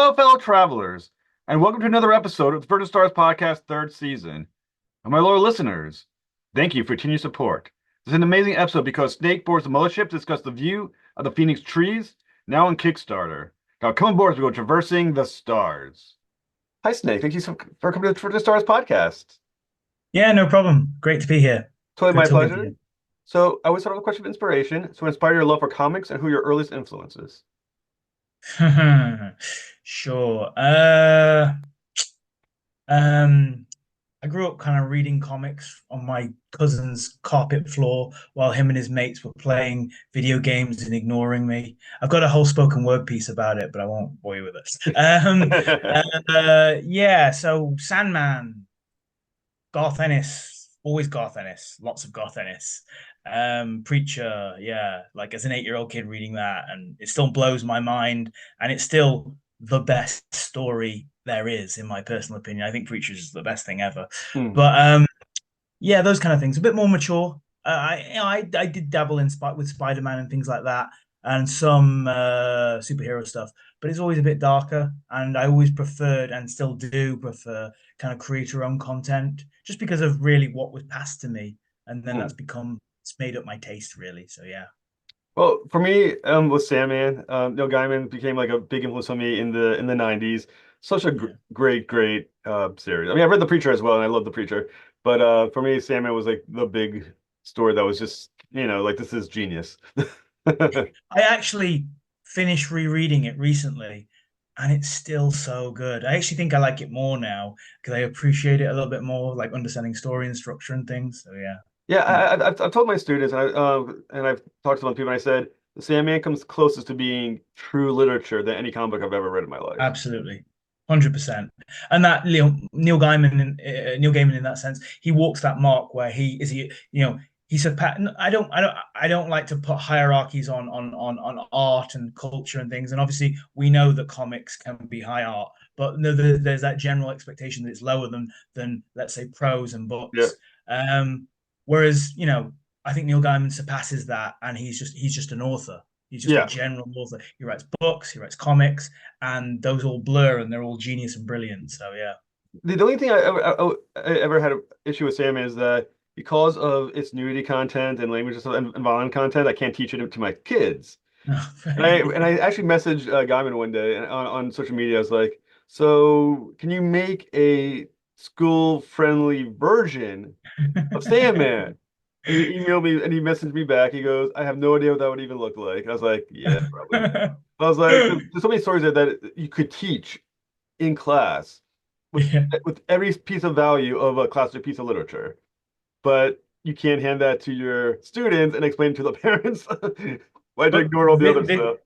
Hello, fellow travelers, and welcome to another episode of the Virgin Stars Podcast third season. And my loyal listeners, thank you for your continued support. This is an amazing episode because Snake boards the mothership to discuss the view of the Phoenix trees, now on Kickstarter. Now come aboard as we go traversing the stars. Hi, Snake. Thank you for coming to the Virgin Stars Podcast. Yeah, no problem. Great to be here. Totally Good my talking to pleasure. you. So I always start with a question of inspiration. So what inspired your love for comics and who your earliest influences? Sure. Um, I grew up kind of reading comics on my cousin's carpet floor while him and his mates were playing video games and ignoring me. I've got a whole spoken word piece about it, but I won't bore you with it. Yeah, so Sandman, Garth Ennis, always Garth Ennis, lots of Garth Ennis. Preacher, yeah, like as an 8-year-old kid reading that, and it still blows my mind, and it's still the best story there is, in my personal opinion. I think Preacher is the best thing ever. Hmm. But yeah, those kind of things, a bit more mature. I did dabble in with Spider-Man and things like that, and some superhero stuff, but it's always a bit darker. And I always preferred, and still do prefer, kind of creator-owned content, just because of really what was passed to me, and then Hmm. it's made up my taste really. So yeah, Well, for me, with Sandman, Neil Gaiman became like a big influence on me in the 90s. Such a yeah. great series. I mean, I read The Preacher as well, and I love The Preacher. But for me, Sandman was like the big story that was just, like this is genius. I actually finished rereading it recently, and it's still so good. I actually think I like it more now because I appreciate it a little bit more, like understanding story and structure and things. So yeah. Yeah, Hmm. I've told my students, and I've talked to other people, and I said the Sandman comes closest to being true literature than any comic book I've ever read in my life. Absolutely, 100%. And that Neil Gaiman in that sense, he walks that mark where he's a pat. I don't like to put hierarchies on art and culture and things. And obviously, we know that comics can be high art, but no, there's that general expectation that it's lower than let's say prose and Yeah, books. Um, Whereas I think Neil Gaiman surpasses that, and he's just an author. He's just a yeah. general author. He writes books, he writes comics, and those all blur and they're all genius and brilliant. So yeah. The only thing I ever had an issue with Sam is that because of its nudity content and language and, stuff, and violent content, I can't teach it to my kids. And I actually messaged Gaiman one day on social media. I was like, "So can you make a school-friendly version of Sandman?" And he emailed me and he messaged me back. He goes, "I have no idea what that would even look like." I was like, "Yeah, probably." I was like, "There's so many stories there that you could teach in class with Yeah. with every piece of value of a classic piece of literature, but you can't hand that to your students and explain to the parents why to But ignore all the other stuff."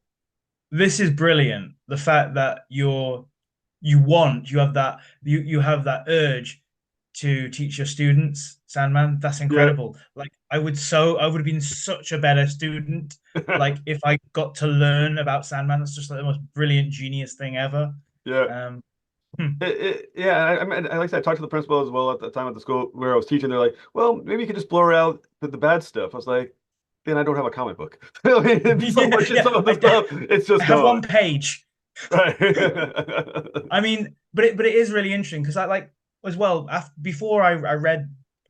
this is brilliant. The fact that you have that urge to teach your students Sandman. That's Yeah, incredible. Like I would have been such a better student. Like if I got to learn about Sandman, that's just like the most brilliant genius thing ever. yeah. Um, hmm. Yeah, like I said, I talked to the principal as well at the time at the school where I was teaching. They're like, "Well, maybe you could just blur out the bad stuff." I was like, "Then I don't have a comic book." I mean, so Yeah, much and yeah. some of the stuff, it's I just have gone. one page. Right. I mean, but it is really interesting because I like as well after, before I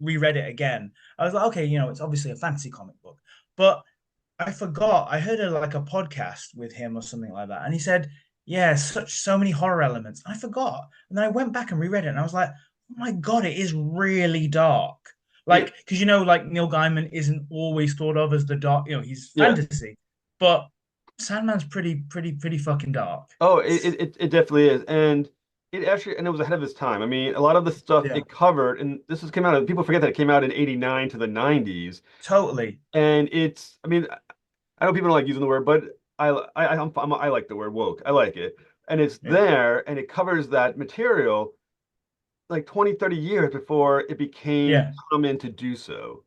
reread it again, I was like, okay, it's obviously a fantasy comic book, but I forgot I heard like a podcast with him or something like that, and he said, yeah, so many horror elements. I forgot, and then I went back and reread it, and I was like, oh my God, it is really dark. It, Like, because like Neil Gaiman isn't always thought of as the dark, he's yeah. fantasy, but Sandman's pretty fucking dark. Oh, it definitely is, and it was ahead of its time. I mean, a lot of the stuff Yeah, it covered, and came out. People forget that it came out in '89 to the '90s, totally. and it's. I mean, I know people don't like using the word, but I like the word woke. I like it, and it's Yeah. there, and it covers that material like 20, 30 years before it became Yeah. common to do so.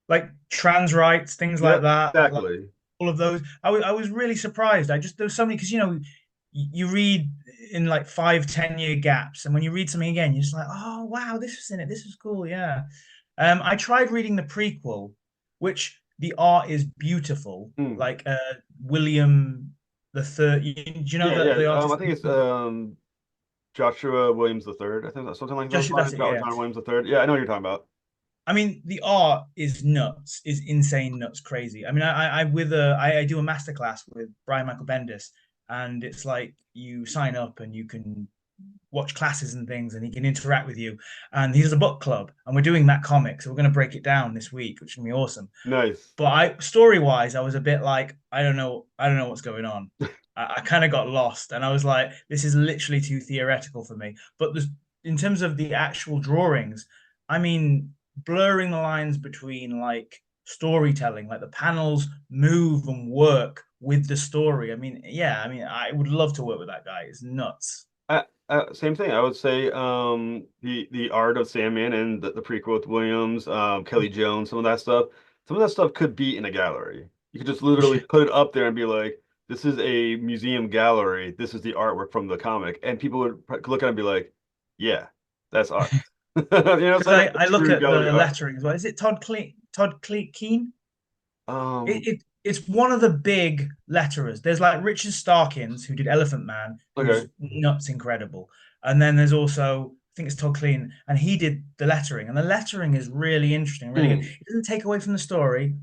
Like trans rights, things like Yep, that. Like exactly. all of those. I was really surprised. There was so many because you read in like 5, 10 year gaps, and when you read something again, you're just like, oh wow, this was in it. This was cool. Yeah. I tried reading the prequel, which the art is beautiful. Mm. Like William. the third. Do you know Yeah, yeah. the I artist? think it's Joshua Williams the third. I think that's something like those Joshua, that's lines. it. Yeah. John Williams the third. Yeah, I know what you're talking about. I mean, the art is nuts, is insane, nuts, crazy. I mean, I do a masterclass with Brian Michael Bendis, and it's like you sign up and you can watch classes and things, and he can interact with you. And he does a book club, and we're doing that comic, so we're going to break it down this week, which is gonna be awesome. Nice. But I story wise, I was a bit like, I don't know what's going on. I kind of got lost, and I was like, this is literally too theoretical for me. But in terms of the actual drawings, I mean, blurring the lines between like storytelling, like the panels move and work with the story. I mean, yeah, I mean, I would love to work with that guy. It's nuts. Same thing. I would say the art of Sandman and the prequel with Williams, Kelly Jones, some of that stuff could be in a gallery. You could just literally Yeah. put it up there and be like, "This is a museum gallery. This is the artwork from the comic," and people would look at it and be like, "Yeah, that's art." You know what I'm Because saying? I look True at gallery the art. lettering as well. Is it Keane? Um, It's one of the big letterers. There's like Richard Starkins, who did Elephant Man, okay. who's nuts incredible. And then there's also, I think it's Todd Clean, and he did the lettering. And the lettering is really interesting, really good. Hmm. It doesn't take away from the story,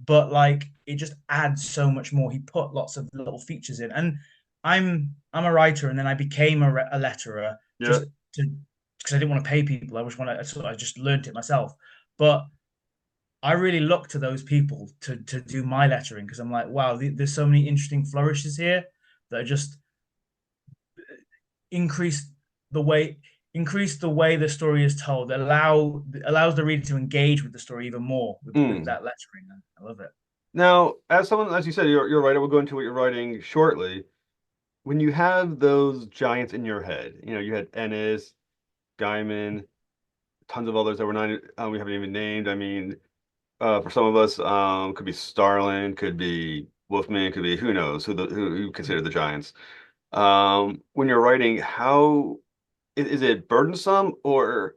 but like it just adds so much more. He put lots of little features in. And I'm a writer, and then I became a letterer Yeah. just to because I didn't want to pay people. I just learned it myself. But I really look to those people to do my lettering because I'm like, wow, there's so many interesting flourishes here that are just increase the way increase the way the story is told. Allows the reader to engage with the story even more with Hmm. that lettering. I love it. Now, as someone, as you said, you're right. We'll go into what you're writing shortly. When you have those giants in your head, you know, you had Ennis, Gaiman, tons of others that we're not, we haven't even named. I mean, for some of us, could be Starlin, could be Wolfman, could be who knows who consider the giants. When you're writing, how is it burdensome or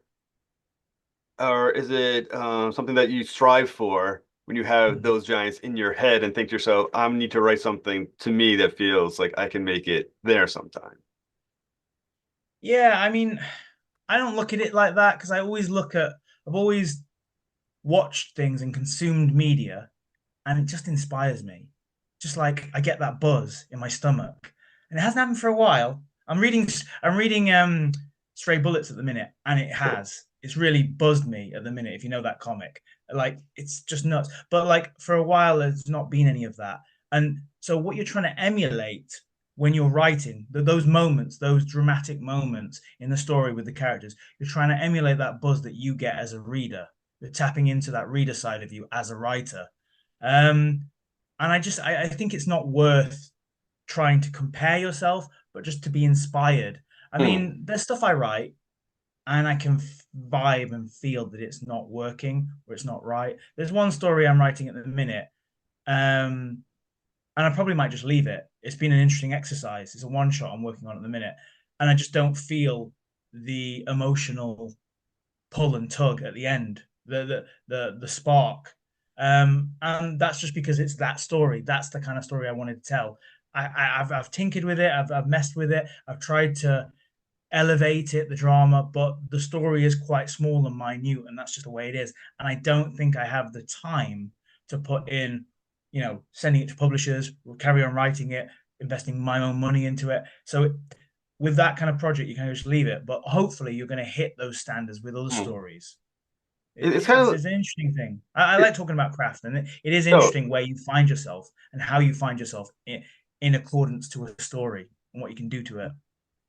is it something that you strive for when you have Mhm. those giants in your head and think to yourself, I need to write something to me that feels like I can make it there sometime. Yeah, I mean, I don't look at it like that because I've always watched things and consumed media, and it just inspires me. Just like I get that buzz in my stomach, and it hasn't happened for a while. I'm reading Stray Bullets at the minute, and it's really buzzed me at the minute. If you know that comic, like it's just nuts. But like for a while, there's not been any of that, and so what you're trying to emulate when you're writing those moments, those dramatic moments in the story with the characters, you're trying to emulate that buzz that you get as a reader. You're tapping into that reader side of you as a writer. And I think it's not worth trying to compare yourself, but just to be inspired. I Hmm. mean, there's stuff I write and I can vibe and feel that it's not working or it's not right. There's one story I'm writing at the minute, and I probably might just leave it. It's been an interesting exercise. It's a one shot I'm working on at the minute, and I just don't feel the emotional pull and tug at the end, the spark. And that's just because it's that story. That's the kind of story I wanted to tell. I've tinkered with it. I've messed with it. I've tried to elevate it, the drama, but the story is quite small and minute, and that's just the way it is. And I don't think I have the time to put in, sending it to publishers, carry on writing it, investing my own money into it. So with that kind of project, you can just leave it. But hopefully, you're going to hit those standards with other Hmm. stories. It's kind of It's an interesting thing. I it, like talking about craft, and it is no, interesting where you find yourself and how you find yourself in accordance to a story and what you can do to it.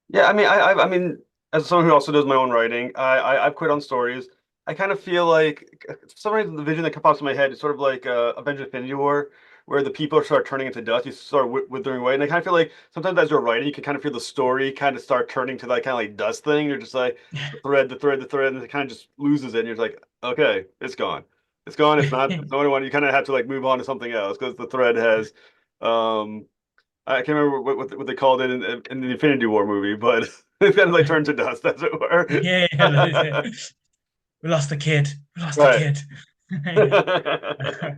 yeah. I mean, I mean, as someone who also does my own writing, I've quit on stories. I kind of feel like for some reason the vision that pops in my head is sort of like Avengers: Infinity War, where the people start turning into dust, you start withering away, and I kind of feel like sometimes as you're writing, you can kind of feel the story kind of start turning to that kind of like dust thing. You're just like the thread, and it kind of just loses it, and you're just like, okay, it's gone, it's gone. It's not what I want. You kind of have to like move on to something else because the thread has. Um, I can't remember what they called it in the Infinity War movie, but it's kind of like turned to dust, as it were. Yeah, yeah, that is it. We lost the kid. We lost the Right. kid. Yeah.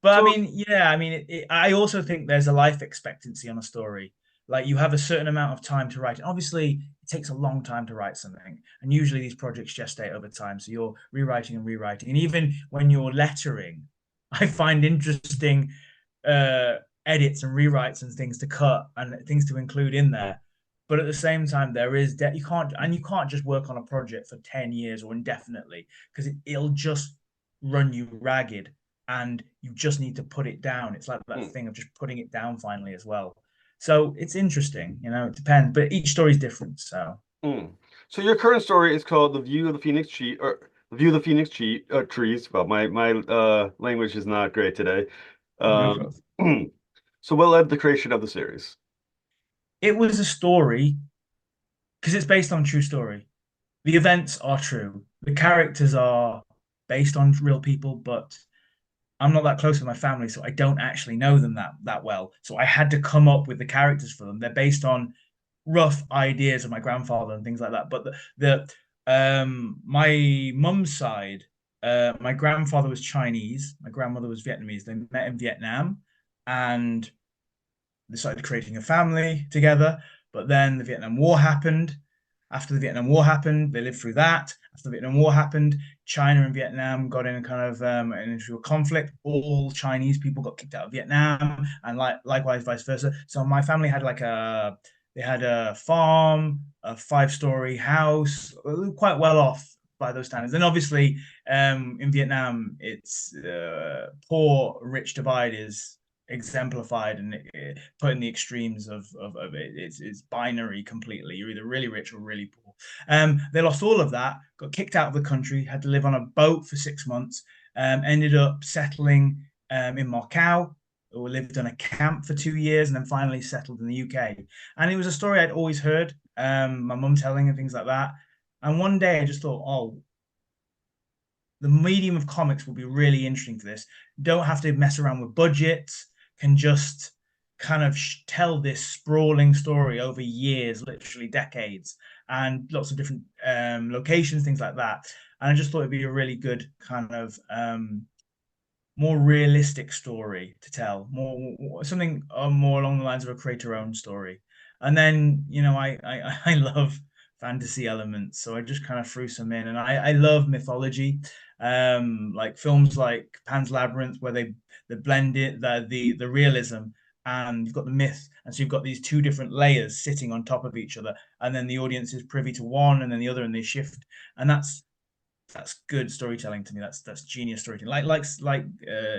But I So mean, yeah, I mean, I also think there's a life expectancy on a story. Like you have a certain amount of time to write. Obviously, it takes a long time to write something, and usually these projects gestate over time. So you're rewriting and rewriting, and even when you're lettering, I find interesting uh, edits and rewrites and things to cut and things to include in there. But at the same time, there is that you can't just work on a project for 10 years or indefinitely because it'll just run you ragged and you just need to put it down. It's like that mm, thing of just putting it down finally as well. So it's interesting, it depends, but each story is different. So mm. So your current story is called The View of the Phoenix Tree, or The View of the Phoenix Trees. Well, my language is not great today. no Um, problem. so what led to the creation of the series? It was a story because it's based on true story. The events are true. The characters are based on real people, but I'm not that close with my family, so I don't actually know them that well. So I had to come up with the characters for them. They're based on rough ideas of my grandfather and things like that. But my mum's side, my grandfather was Chinese, my grandmother was Vietnamese. They met in Vietnam, and they started creating a family together. But then the Vietnam War happened. After the Vietnam War happened, they lived through that. After the Vietnam War happened, China and Vietnam got in a kind of into a conflict. All Chinese people got kicked out of Vietnam, and likewise vice versa. So my family had they had a farm, a 5-story house, quite well off by those standards. And obviously, in Vietnam, it's poor rich divide is exemplified and put in the extremes of it. It's binary completely. You're either really rich or really poor. They lost all of that, got kicked out of the country, had to live on a boat for 6 months, ended up settling in Macau, or lived on a camp for 2 years, and then finally settled in the UK. And it was a story I'd always heard, my mum telling and things like that. And one day I just thought, oh, the medium of comics will be really interesting for this. Don't have to mess around with budgets, can just kind of tell this sprawling story over years, literally decades, and lots of different locations, things like that. And I just thought it'd be a really good kind of more realistic story to tell, more something more along the lines of a creator-owned story. And then I love fantasy elements, so I just kind of threw some in, and I love mythology, like films like Pan's Labyrinth, where they blend it the realism, and you've got the myth, and so you've got these two different layers sitting on top of each other, and then the audience is privy to one and then the other, and they shift, and that's good storytelling to me. That's genius storytelling, like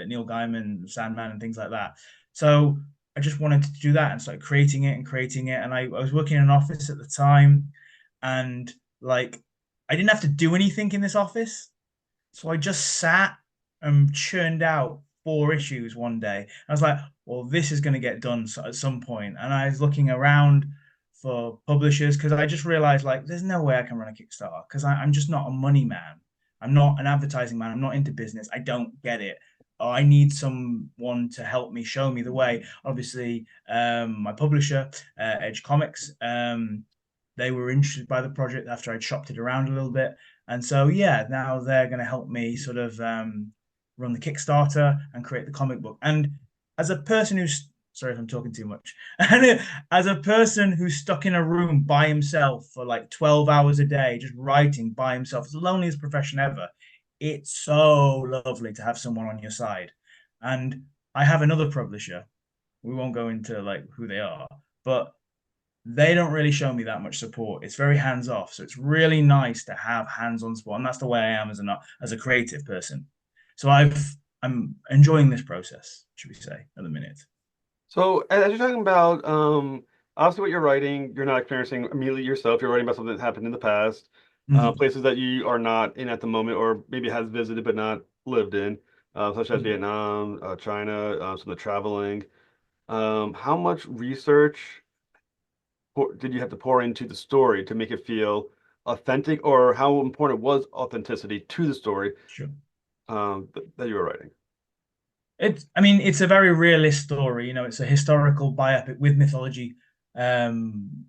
Neil Gaiman, Sandman, and things like that. So I just wanted to do that and started creating it and creating it. And I was working in an office at the time, and like I didn't have to do anything in this office, so I just sat and churned out 4 issues one day. I was like, well, this is going to get done at some point. And I was looking around for publishers because I just realized like there's no way I can run a Kickstarter because I'm just not a money man. I'm not an advertising man. I'm not into business. I don't get it. I need someone to help me, show me the way. Obviously, my publisher, Edge Comics, they were interested by the project after I'd shopped it around a little bit. And so, yeah, now they're going to help me sort of run the Kickstarter and create the comic book. And as a person who's, sorry if I'm talking too much, and as a person who's stuck in a room by himself for like 12 hours a day, just writing by himself, it's the loneliest profession ever. It's so lovely to have someone on your side. And I have another publisher. We won't go into like who they are, but they don't really show me that much support. It's very hands off. So it's really nice to have hands on support. And that's the way I am as a creative person. So I'm enjoying this process, should we say, at the minute. So as you're talking about, obviously what you're writing, you're not experiencing immediately yourself. You're writing about something that happened in the past, Mm-hmm. places that you are not in at the moment, or maybe has visited but not lived in, such as Mm-hmm. Vietnam, China, some of the traveling. How much research did you have to pour into the story to make it feel authentic, or how important was authenticity to the story Sure. that you were writing? I mean, it's a very realist story. It's a historical biopic with um,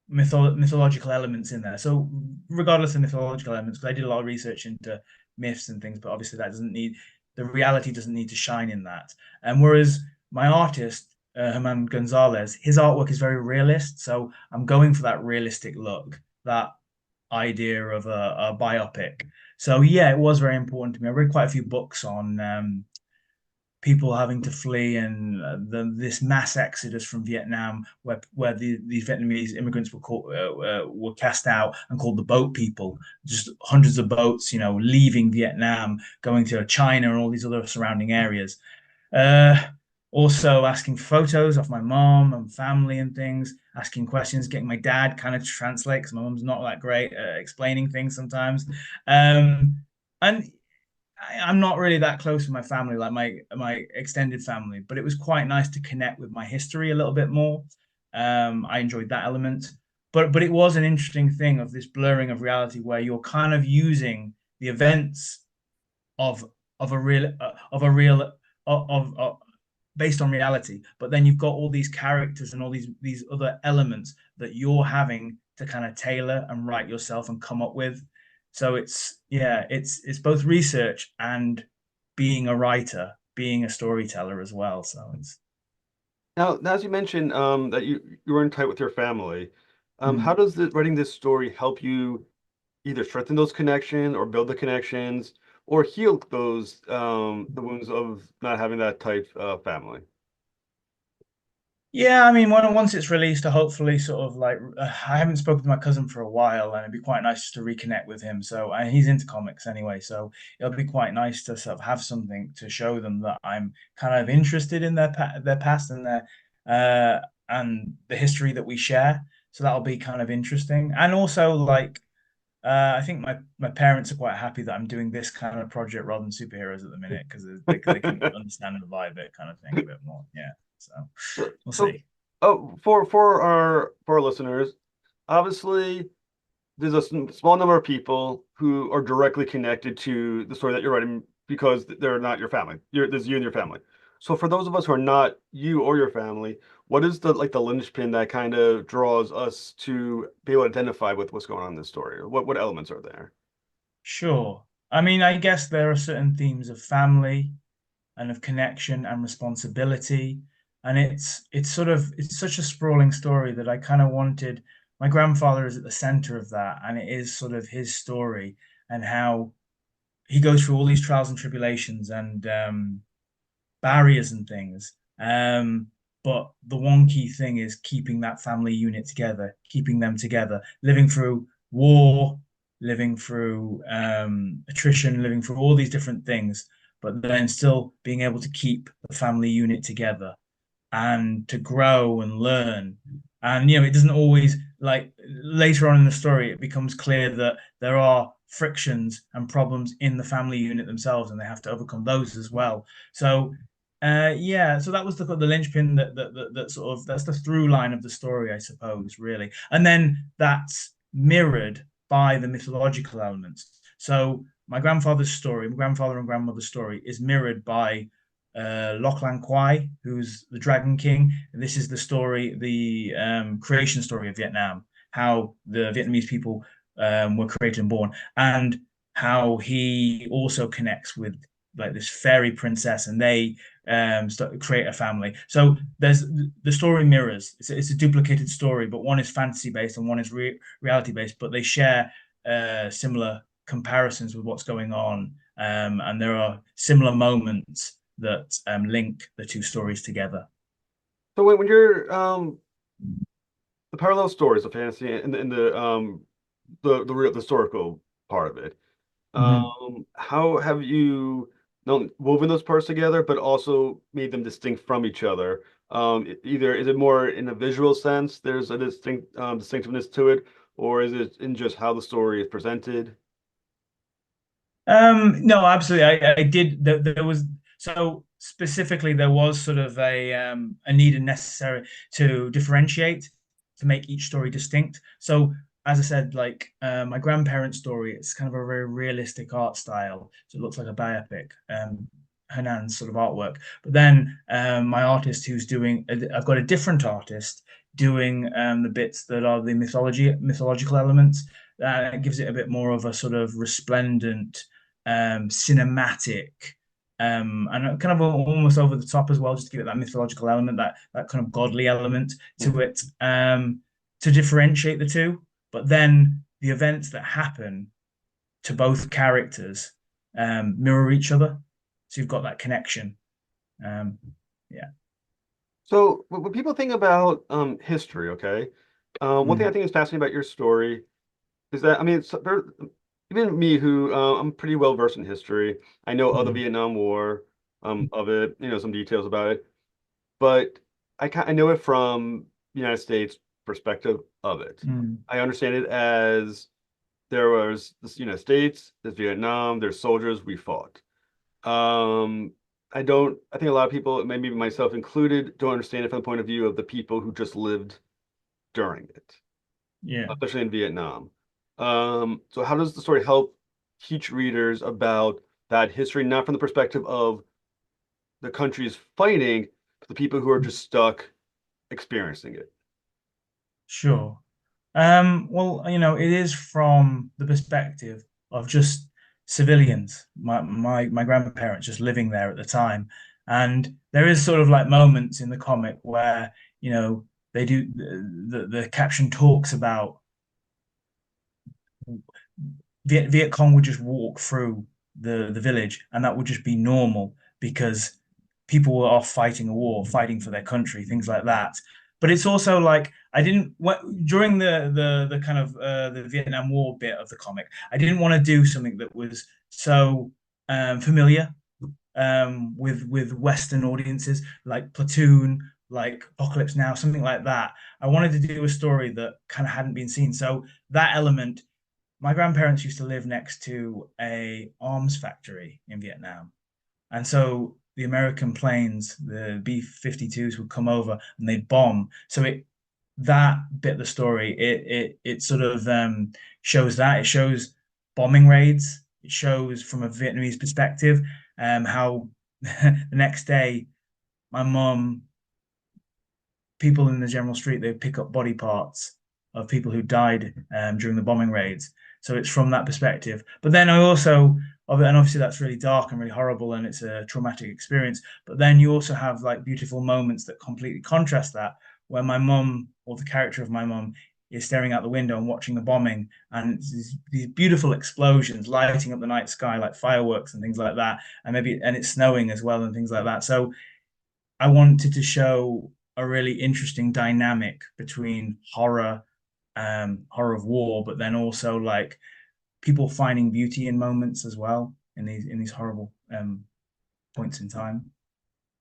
mythological elements in there. So, regardless of mythological elements, because I did a lot of research into myths and things, but obviously that doesn't need. the reality doesn't need to shine in that. And whereas my artist, Herman Gonzalez, his artwork is very realist. So I'm going for that realistic look, that idea of a biopic. So yeah, it was very important to me. I read quite a few books on people having to flee and this mass exodus from Vietnam, where these Vietnamese immigrants were cast out and called the boat people. Just hundreds of boats, leaving Vietnam, going to China and all these other surrounding areas. Uh, Also asking photos of my mom and family and things, asking questions, getting my dad kind of to translate because my mom's not that great at explaining things sometimes. And I'm not really that close with my family, like my extended family, but it was quite nice to connect with my history a little bit more. I enjoyed that element, but it was an interesting thing of this blurring of reality where you're kind of using the events of of a real of based on reality, but then you've got all these characters and all these other elements that you're having to kind of tailor and write yourself and come up with. So it's both research and being a writer, being a storyteller as well. So it's Now, as you mentioned, that you were in tight with your family, how mm. does writing this story help you either strengthen those connections or build the connections or heal those the wounds of not having that tight family? Yeah, I mean, once it's released, I hopefully sort of like I haven't spoken to my cousin for a while, and it'd be quite nice just to reconnect with him. So, and he's into comics anyway, so it'll be quite nice to sort of have something to show them that I'm kind of interested in their past and the history that we share. So that'll be kind of interesting, and also like I think my parents are quite happy that I'm doing this kind of project rather than superheroes at the minute because they can understand and vibe it kind of thing a bit more. Yeah, so we'll So, see. for our listeners, obviously there's a small number of people who are directly connected to the story that you're writing because they're not your family. There's you and your family. So for those of us who are not you or your family, what is the linchpin that kind of draws us to be able to identify with what's going on in this story? What elements are there? Sure. I mean, I guess there are certain themes of family and of connection and responsibility. And it's such a sprawling story that I kind of wanted. My grandfather is at the center of that, and it is sort of his story and how he goes through all these trials and tribulations and barriers and things. But the one key thing is keeping that family unit together, keeping them together, living through war, living through attrition, living through all these different things, but then still being able to keep the family unit together and to grow and learn. And it doesn't always like later on in the story, it becomes clear that there are frictions and problems in the family unit themselves, and they have to overcome those as well. So yeah, so that was the linchpin that sort of that's the through line of the story, I suppose, really. And then that's mirrored by the mythological elements. So my grandfather's story, my grandfather and grandmother's story is mirrored by Lachlan Kwai, who's the Dragon King. And this is the story, the creation story of Vietnam, how the Vietnamese people were created and born, and how he also connects with like this fairy princess, and they create a family. So there's the story mirrors. It's a duplicated story, but one is fantasy based and one is reality based, but they share similar comparisons with what's going on, and there are similar moments that link the two stories together. So when you're the parallel stories of fantasy and the real the historical part of it, Mhm. how have you not woven those parts together, but also made them distinct from each other? Either is it more in a visual sense, there's a distinctiveness to it, or is it in just how the story is presented? No, absolutely. I did. There was so specifically there was sort of a need and necessary to differentiate to make each story distinct. So as I said, like my grandparents' story, it's kind of a very realistic art style, so it looks like a biopic. Hanan's sort of artwork, but then my artist who's doing, I've got a different artist doing the bits that are the mythological elements. It gives it a bit more of a sort of resplendent cinematic and kind of almost over the top as well, just to give it that mythological element, that kind of godly element to Mhm. it, to differentiate the two. But then the events that happen to both characters mirror each other, so you've got that connection. Um, yeah. So when people think about history, okay, one thing I Mm, think is fascinating about your story is that I mean, even me, who I'm pretty well versed in history, I know of the mm, Vietnam War, of it, some details about it, but I know it from the United States perspective of it. mm. I understand it as there was the United States, there's Vietnam, there's soldiers, we fought. Um, I think a lot of people, maybe myself included, don't understand it from the point of view of the people who just lived during it, Yeah. especially in Vietnam. So how does the story help teach readers about that history, not from the perspective of the countries fighting, but the people who are just stuck experiencing it? Sure. Well, it is from the perspective of just civilians, my grandparents just living there at the time. And there is sort of like moments in the comic where, they do the caption talks about Viet Cong would just walk through the village, and that would just be normal because people were off fighting a war, fighting for their country, things like that. But it's also like I didn't during the kind of the Vietnam War bit of the comic, I didn't want to do something that was so familiar with Western audiences, like Platoon, like Apocalypse Now, something like that. I wanted to do a story that kind of hadn't been seen. So that element, my grandparents used to live next to a arms factory in Vietnam. And so the American planes, the B-52s would come over and they'd bomb. So that bit of the story, it sort of shows that. It shows bombing raids. It shows from a Vietnamese perspective how the next day my mum, people in the general street, they pick up body parts of people who died during the bombing raids. So it's from that perspective. But then I also, and obviously that's really dark and really horrible, and it's a traumatic experience. But then you also have like beautiful moments that completely contrast that, where my mum or the character of my mum is staring out the window and watching the bombing, and these beautiful explosions lighting up the night sky like fireworks and things like that, and it's snowing as well and things like that. So I wanted to show a really interesting dynamic between horror of war, but then also like people finding beauty in moments as well in these horrible points in time.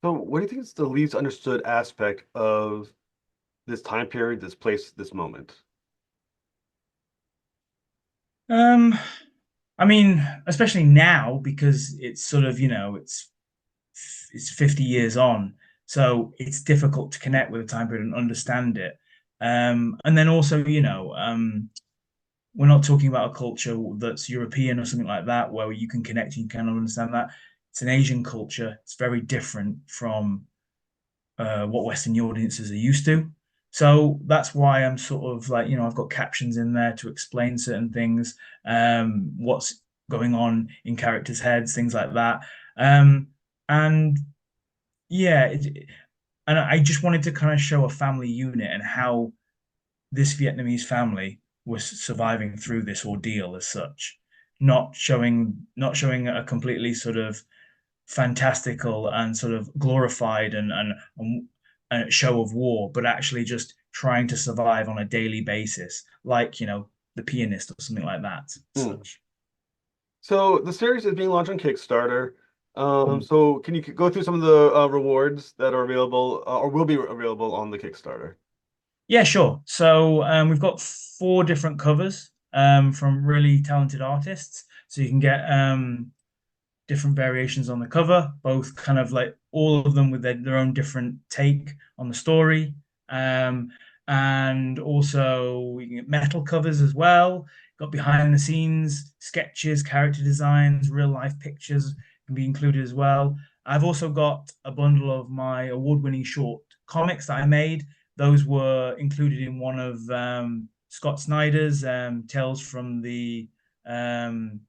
So what do you think is the least understood aspect of this time period, this place, this moment? Um, I mean, especially now because it's sort of, it's 50 years on, so it's difficult to connect with the time period and understand it. And then also, we're not talking about a culture that's European or something like that, where you can connect and you can understand that. It's an Asian culture. It's very different from what Western audiences are used to. So that's why I'm sort of like, I've got captions in there to explain certain things, what's going on in characters' heads, things like that. And yeah, and I just wanted to kind of show a family unit and how this Vietnamese family was surviving through this ordeal as such, not showing a completely sort of fantastical and sort of glorified and show of war, but actually just trying to survive on a daily basis, like the pianist or something like that. Hmm. Such. So the series is being launched on Kickstarter. Mm. So can you go through some of the rewards that are available or will be available on the Kickstarter? Yeah, sure. So we've got four different covers from really talented artists. So you can get different variations on the cover, both kind of like all of them with their own different take on the story. Um, and also we can get metal covers as well. Got behind the scenes sketches, character designs, real life pictures can be included as well. I've also got a bundle of my award-winning short comics that I made. Those were included in one of Scott Snyder's Tales from the um,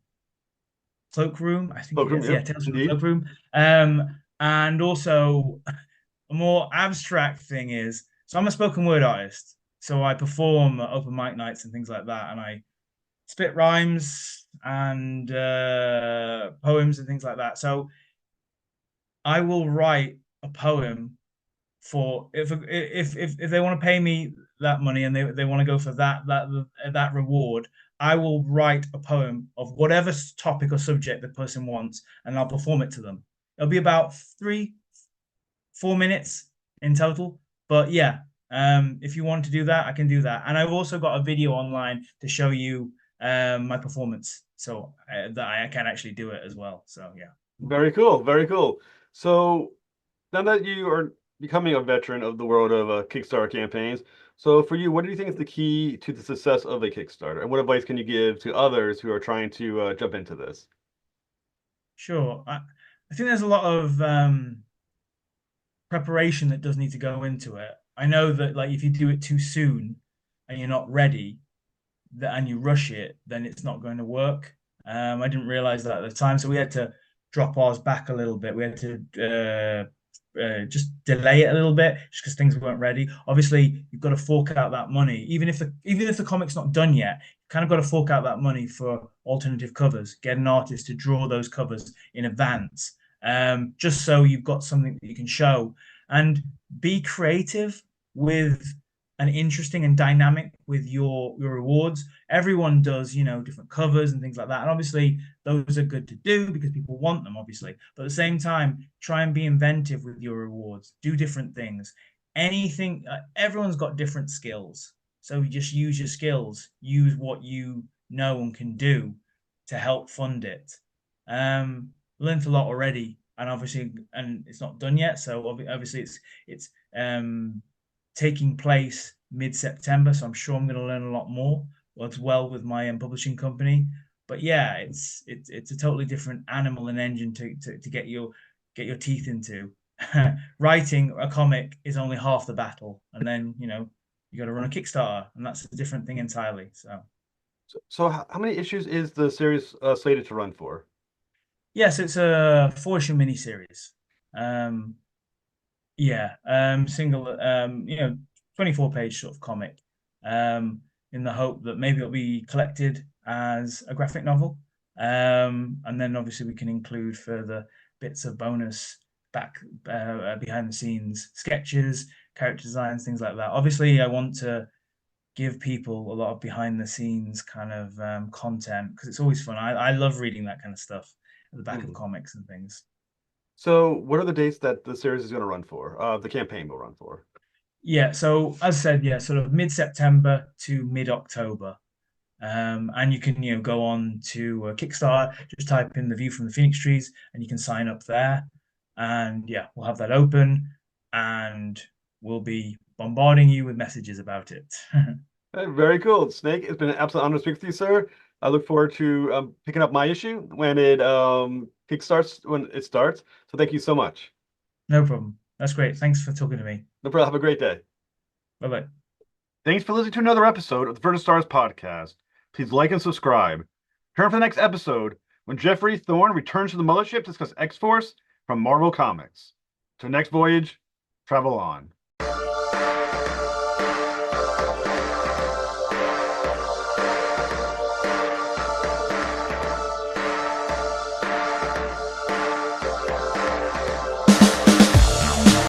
Cloakroom, I think it Cloakroom, is. Yeah, yep, Tales from the indeed. Cloakroom. And also a more abstract thing is, so I'm a spoken word artist. So I perform at open mic nights and things like that, and I spit rhymes and poems and things like that. So I will write a poem for if they want to pay me that money and they want to go for that reward, I will write a poem of whatever topic or subject the person wants, and I'll perform it to them. It'll be about 4 minutes in total. But yeah, if you want to do that, I can do that. And I've also got a video online to show you my performance, so that I can actually do it as well. So yeah. Very cool, very cool. So now that you are becoming a veteran of the world of Kickstarter campaigns, so for you, what do you think is the key to the success of a Kickstarter? And what advice can you give to others who are trying to jump into this? Sure. I think there's a lot of preparation that does need to go into it. I know that like if you do it too soon and you're not ready, and you rush it, then it's not going to work. I didn't realize that at the time, so we had to drop ours back a little bit. We had to just delay it a little bit just because things weren't ready. Obviously, you've got to fork out that money, even if the comic's not done yet. You kind of got to fork out that money for alternative covers. Get an artist to draw those covers in advance, just so you've got something that you can show, and be creative with and interesting and dynamic with your rewards. Everyone does, different covers and things like that. And obviously those are good to do because people want them, obviously. But at the same time, try and be inventive with your rewards. Do different things. Anything, everyone's got different skills. So you just use your skills, use what you know and can do to help fund it. Learned a lot already, and obviously, and it's not done yet. So obviously, it's taking place mid-September, so I'm sure I'm going to learn a lot more as well with my publishing company. But yeah, it's a totally different animal and engine to get your teeth into. Writing a comic is only half the battle, and then you got to run a Kickstarter, and that's a different thing entirely. So So how many issues is the series slated to run for? yes, it's a 4 issue miniseries. Um, Yeah, single, 24-page sort of comic, in the hope that maybe it'll be collected as a graphic novel. And then obviously we can include further bits of bonus back behind the scenes sketches, character designs, things like that. Obviously, I want to give people a lot of behind the scenes kind of content because it's always fun. I love reading that kind of stuff at the back of Mhm. comics and things. So what are the dates that the series is going to run for? The campaign will run for. Yeah, so as I said, yeah, sort of mid-September to mid-October. And you can, go on to Kickstarter, just type in The View from the Phoenix Trees, and you can sign up there. And yeah, we'll have that open, and we'll be bombarding you with messages about it. Very cool, Snake. It's been an absolute honor to speak with you, sir. I look forward to picking up my issue when it kickstarts when it starts. So thank you so much. No problem. That's great. Thanks for talking to me. No problem. Have a great day. Bye bye. Thanks for listening to another episode of the Vertical Stars podcast. Please like and subscribe. Turn for the next episode when Jeffrey Thorne returns to the mothership to discuss X-Force from Marvel Comics. Till next voyage, travel on.